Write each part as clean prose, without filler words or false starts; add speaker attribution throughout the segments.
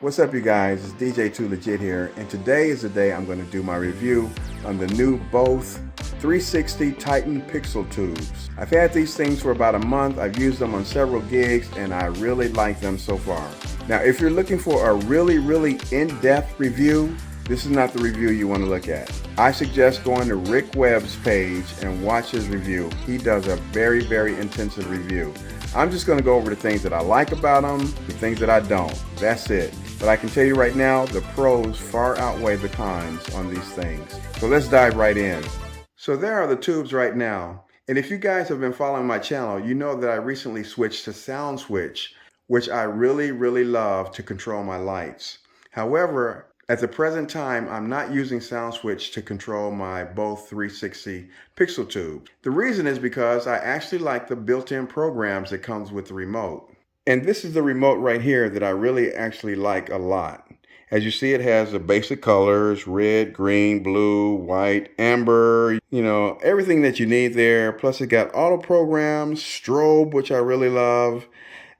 Speaker 1: What's up, you guys? It's DJ Too Legit here, and today is the day I'm going to do my review on the new Both 360 Titan Pixel Tubes. I've had these things for about a month. I've used them on several gigs, and I really like them so far. Now, if you're looking for a really in-depth review, this is not the review you want to look at. I suggest going to Rick Webb's page and watch his review. He does a very intensive review. I'm just going to go over the things that I like about them, the things that I don't. That's it. But I can tell you right now, the pros far outweigh the cons on these things. So let's dive right in. So there are the tubes right now. And if you guys have been following my channel, you know that I recently switched to SoundSwitch, which I really love to control my lights. However, at the present time, I'm not using SoundSwitch to control my Both 360 Pixel Tube. The reason is because I actually like the built-in programs that comes with the remote. And this is the remote right here that I really actually like a lot. As you see, it has the basic colors: red, green, blue, white, amber, everything that you need there. Plus it got auto programs, strobe, which I really love,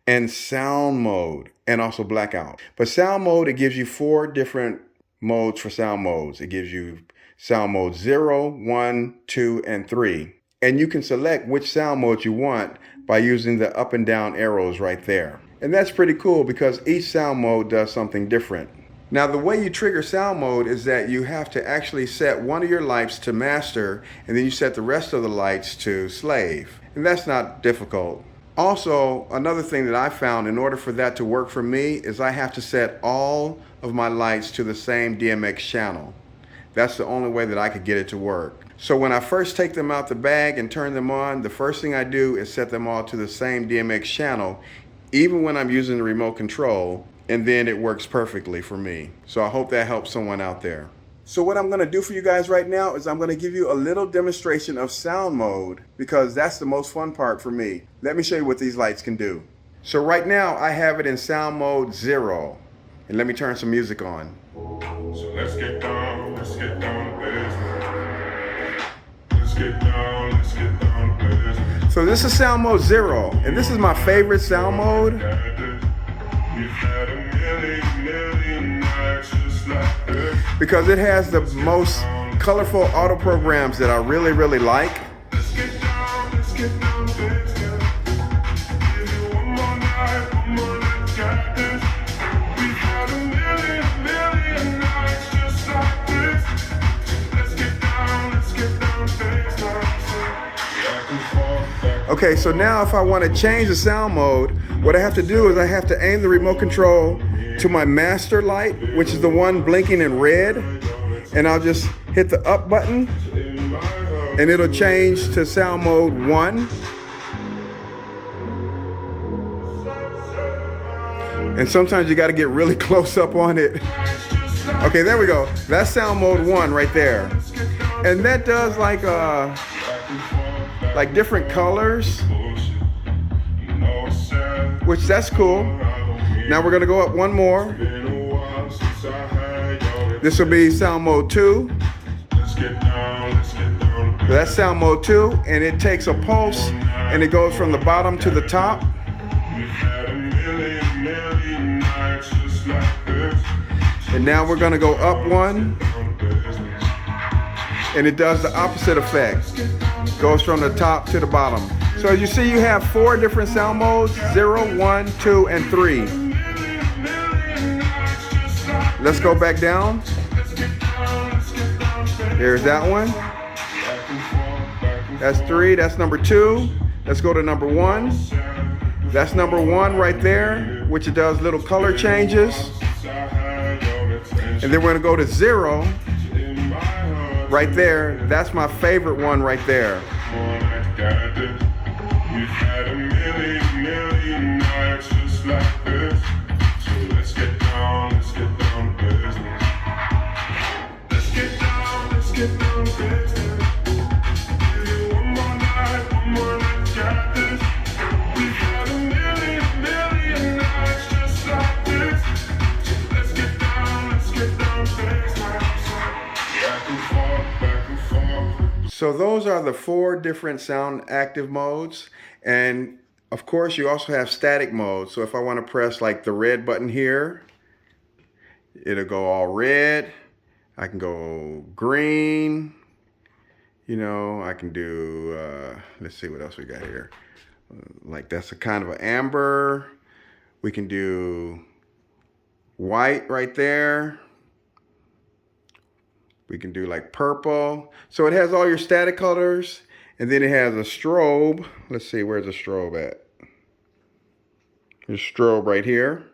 Speaker 1: and sound mode, and also blackout. But sound mode, it gives you 4 different modes for sound modes. It gives you sound mode 0, 1, 2, and 3. And you can select which sound mode you want by using the up and down arrows right there. And that's pretty cool because each sound mode does something different. Now, the way you trigger sound mode is that you have to actually set one of your lights to master, and then you set the rest of the lights to slave. And that's not difficult. Also, another thing that I found, in order for that to work for me, is I have to set all of my lights to the same DMX channel. That's the only way that I could get it to work. So when I first take them out the bag and turn them on, the first thing I do is set them all to the same DMX channel, even when I'm using the remote control, and then it works perfectly for me. So I hope that helps someone out there. So what I'm going to do for you guys right now is I'm going to give you a little demonstration of sound mode, because that's the most fun part for me. Let me show you what these lights can do. So right now I have it in sound mode 0. And let me turn some music on.
Speaker 2: So let's get down to business. Let's get down to business.
Speaker 1: So this is sound mode 0, and this is my favorite sound mode.
Speaker 2: We've had a million nights just like this.
Speaker 1: Because it has the most colorful auto programs that I really like.
Speaker 2: Let's get down to business. Give you one more night, got this. We've had a million nights just like this. Let's get down to business. Back and forth.
Speaker 1: Okay, so now if I want to change the sound mode, what I have to do is I have to aim the remote control to my master light, which is the one blinking in red, and I'll just hit the up button and it'll change to sound mode 1. And sometimes you got to get really close up on it. Okay, there we go. That's sound mode 1 right there. And that does like different colors, which that's cool. Now we're gonna go up one more. This will be sound mode 2. That's sound mode 2, and it takes a pulse and it goes from the bottom to the top. And now we're gonna go up 1, and it does the opposite effect. Goes from the top to the bottom. So as you see, you have 4 different sound modes: 0, 1, 2, and 3. Let's go back down. There's that one. That's 3. That's number 2. Let's go to number 1. That's number 1 right there, which it does little color changes. And then we're gonna go to 0 right there. That's my favorite one right there.
Speaker 2: We've had a million nights just like this. So let's get down to business. Let's get down to business. Give you one more night, got this. We've had a million nights just like this. So let's get down to business. Back and forth.
Speaker 1: So those are the 4 different sound active modes. And of course, you also have static mode. So if I want to press like the red button here, It'll go all red. I can go green. You know, I can do, let's see what else we got here. Like that's a kind of an amber. We can do white right there. We can do like purple. So it has all your static colors, and then it has a strobe. Let's see, where's the strobe at? There's strobe right here,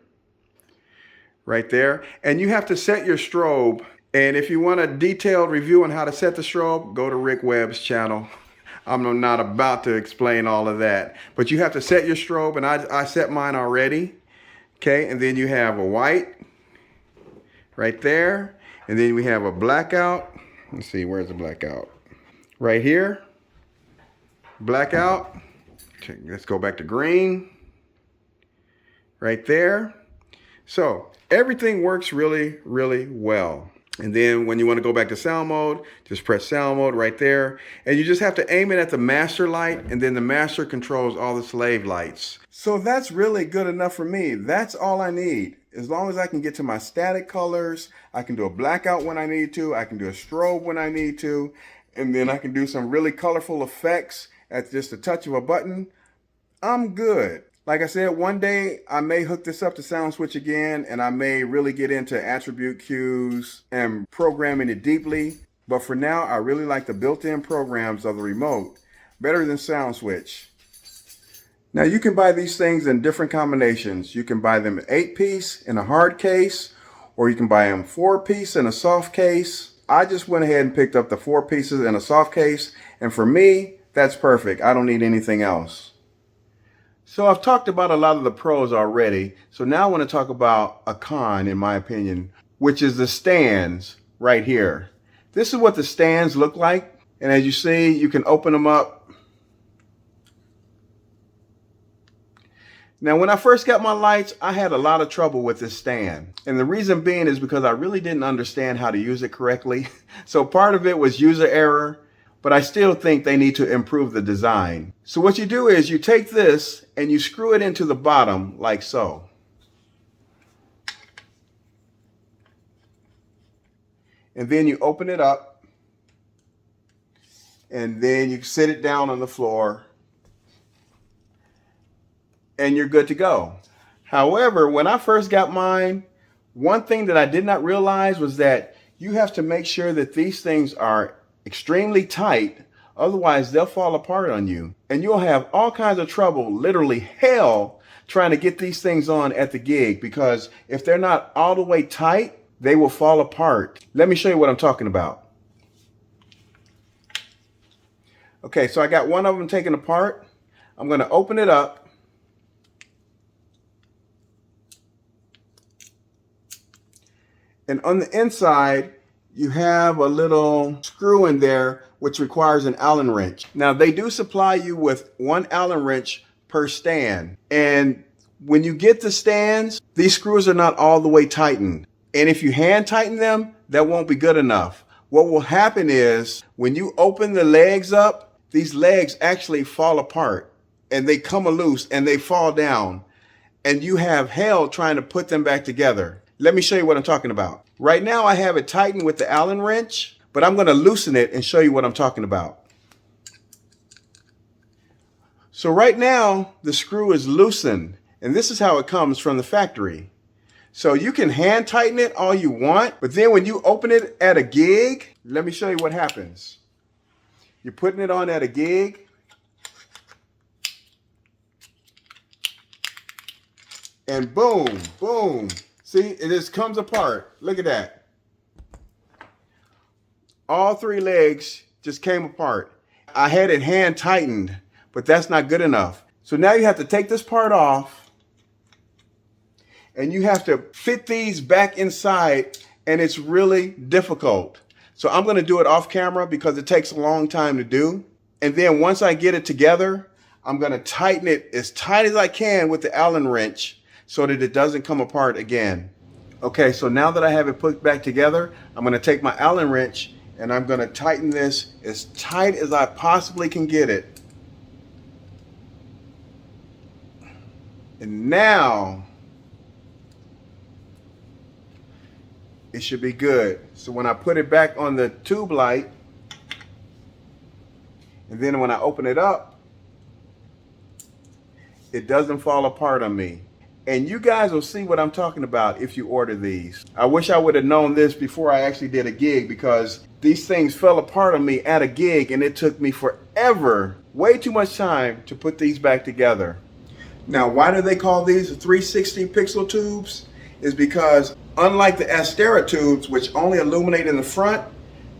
Speaker 1: right there. And you have to set your strobe. And if you want a detailed review on how to set the strobe, go to Rick Webb's channel. I'm not about to explain all of that, but you have to set your strobe, and I set mine already. Okay, and then you have a white right there, and then we have a blackout. Let's see, where's the blackout? Right here, blackout. Okay, let's go back to green. Right there. So everything works really, really well. And then when you want to go back to sound mode, just press sound mode right there. And you just have to aim it at the master light, and then the master controls all the slave lights. So that's really good enough for me. That's all I need. As long as I can get to my static colors, I can do a blackout when I need to, I can do a strobe when I need to, and then I can do some really colorful effects at just the touch of a button. I'm good. Like I said, one day I may hook this up to SoundSwitch again, and I may really get into attribute cues and programming it deeply. But for now, I really like the built-in programs of the remote better than SoundSwitch. Now you can buy these things in different combinations. You can buy them 8-piece in a hard case, or you can buy them 4-piece in a soft case. I just went ahead and picked up the 4 pieces in a soft case, and for me, that's perfect. I don't need anything else. So I've talked about a lot of the pros already. So now I want to talk about a con, in my opinion, which is the stands right here. This is what the stands look like. And as you see, you can open them up. Now, when I first got my lights, I had a lot of trouble with this stand. And the reason being is because I really didn't understand how to use it correctly. So part of it was user error, but I still think they need to improve the design. So what you do is you take this and you screw it into the bottom like so. And then you open it up, and then you sit it down on the floor, and you're good to go. However, when I first got mine, one thing that I did not realize was that you have to make sure that these things are extremely tight, otherwise they'll fall apart on you. And you'll have all kinds of trouble, literally hell, trying to get these things on at the gig, because if they're not all the way tight, they will fall apart. Let me show you what I'm talking about. Okay, so I got one of them taken apart. I'm going to open it up. And on the inside, you have a little screw in there which requires an Allen wrench. Now they do supply you with 1 Allen wrench per stand. And when you get the stands, these screws are not all the way tightened. And if you hand tighten them, that won't be good enough. What will happen is when you open the legs up, these legs actually fall apart and they come loose and they fall down. And you have hell trying to put them back together. Let me show you what I'm talking about. Right now I have it tightened with the Allen wrench, but I'm going to loosen it and show you what I'm talking about. So right now the screw is loosened, and this is how it comes from the factory. So you can hand tighten it all you want, but then when you open it at a gig, let me show you what happens. You're putting it on at a gig, and boom, boom. See, it just comes apart. Look at that. All 3 legs just came apart. I had it hand tightened, but that's not good enough. So now you have to take this part off, and you have to fit these back inside, and it's really difficult. So I'm going to do it off camera because it takes a long time to do. And then once I get it together, I'm going to tighten it as tight as I can with the Allen wrench so that it doesn't come apart again. Okay, so now that I have it put back together, I'm going to take my Allen wrench and I'm going to tighten this as tight as I possibly can get it. And now it should be good. So when I put it back on the tube light, and then when I open it up, it doesn't fall apart on me. And you guys will see what I'm talking about if you order these. I wish I would have known this before I actually did a gig, because these things fell apart on me at a gig and it took me forever, way too much time to put these back together. Now, why do they call these 360 pixel tubes? Is because unlike the Astera tubes, which only illuminate in the front,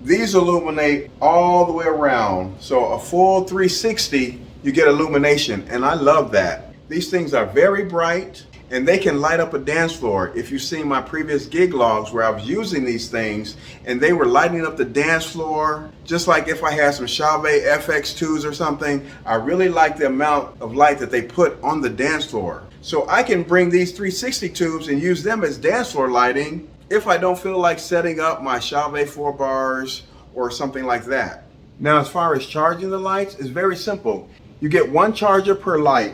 Speaker 1: these illuminate all the way around. So a full 360, you get illumination, and I love that. These things are very bright, and they can light up a dance floor. If you've seen my previous gig logs where I was using these things and they were lighting up the dance floor, just like if I had some Chauvet FX2s or something, I really like the amount of light that they put on the dance floor. So I can bring these 360 tubes and use them as dance floor lighting if I don't feel like setting up my Chauvet 4 bars or something like that. Now, as far as charging the lights, it's very simple. You get one charger per light.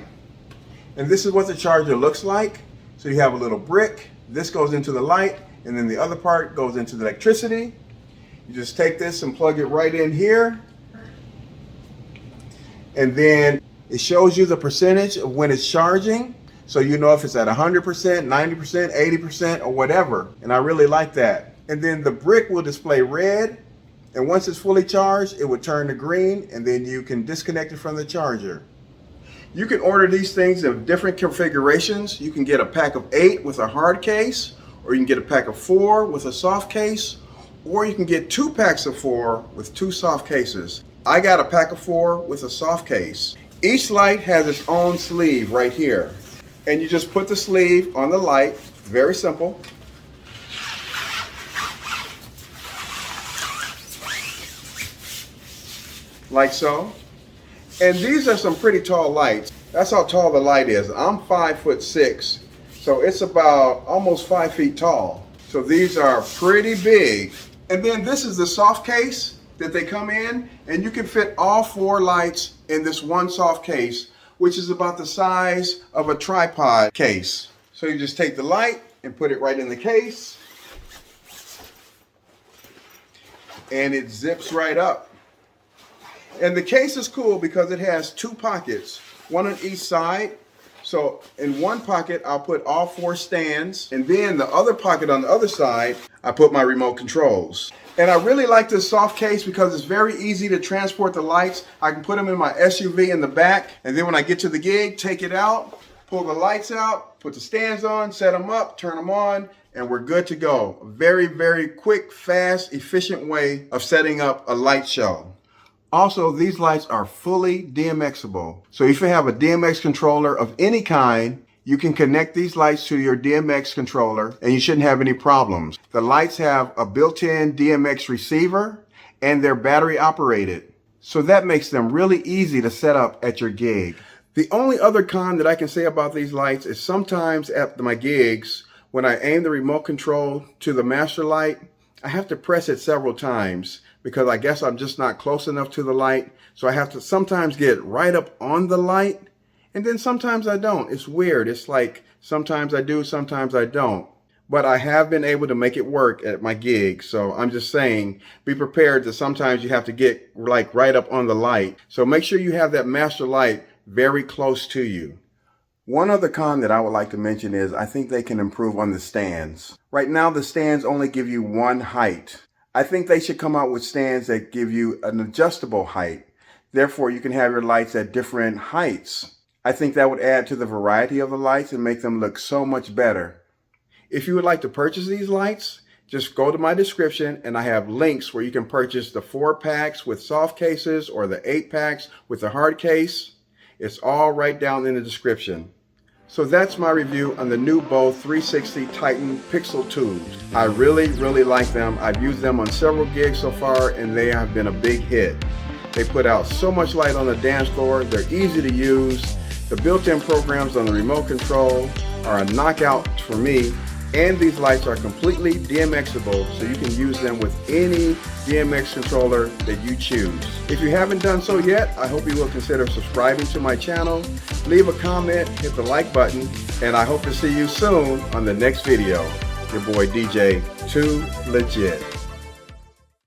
Speaker 1: And this is what the charger looks like. So you have a little brick, this goes into the light, and then the other part goes into the electricity. You just take this and plug it right in here. And then it shows you the percentage of when it's charging. So you know if it's at 100%, 90%, 80%, or whatever. And I really like that. And then the brick will display red. And once it's fully charged, it will turn to green, and then you can disconnect it from the charger. You can order these things in different configurations. You can get a pack of 8 with a hard case, or you can get a pack of 4 with a soft case, or you can get 2 packs of 4 with 2 soft cases. I got a pack of 4 with a soft case. Each light has its own sleeve right here. And you just put the sleeve on the light, very simple. Like so. And these are some pretty tall lights. That's how tall the light is. I'm 5'6", so it's about almost 5 feet tall. So these are pretty big. And then this is the soft case that they come in, and you can fit all 4 lights in this one soft case, which is about the size of a tripod case. So you just take the light and put it right in the case, and it zips right up. And the case is cool because it has 2 pockets, one on each side. So in one pocket, I'll put all 4 stands. And then the other pocket on the other side, I put my remote controls. And I really like this soft case because it's very easy to transport the lights. I can put them in my SUV in the back. And then when I get to the gig, take it out, pull the lights out, put the stands on, set them up, turn them on, and we're good to go. A very, very quick, fast, efficient way of setting up a light show. Also, these lights are fully DMXable. So if you have a DMX controller of any kind, you can connect these lights to your DMX controller and you shouldn't have any problems. The lights have a built-in DMX receiver and they're battery operated. So that makes them really easy to set up at your gig. The only other con that I can say about these lights is sometimes at my gigs, when I aim the remote control to the master light, I have to press it several times because I guess I'm just not close enough to the light. So I have to sometimes get right up on the light, and then sometimes I don't. It's weird. It's like sometimes I do, sometimes I don't. But I have been able to make it work at my gig. So I'm just saying, be prepared that sometimes you have to get like right up on the light. So make sure you have that master light very close to you. One other con that I would like to mention is I think they can improve on the stands. Right now, the stands only give you one height. I think they should come out with stands that give you an adjustable height. Therefore, you can have your lights at different heights. I think that would add to the variety of the lights and make them look so much better. If you would like to purchase these lights, just go to my description and I have links where you can purchase the 4 packs with soft cases or the 8 packs with the hard case. It's all right down in the description. So that's my review on the new Bose 360 Titan Pixel tubes. I really, really like them. I've used them on several gigs so far and they have been a big hit. They put out so much light on the dance floor. They're easy to use. The built-in programs on the remote control are a knockout for me. And these lights are completely DMXable, so you can use them with any DMX controller that you choose. If you haven't done so yet, I hope you will consider subscribing to my channel, leave a comment, hit the like button, and I hope to see you soon on the next video. Your boy DJ Too Legit.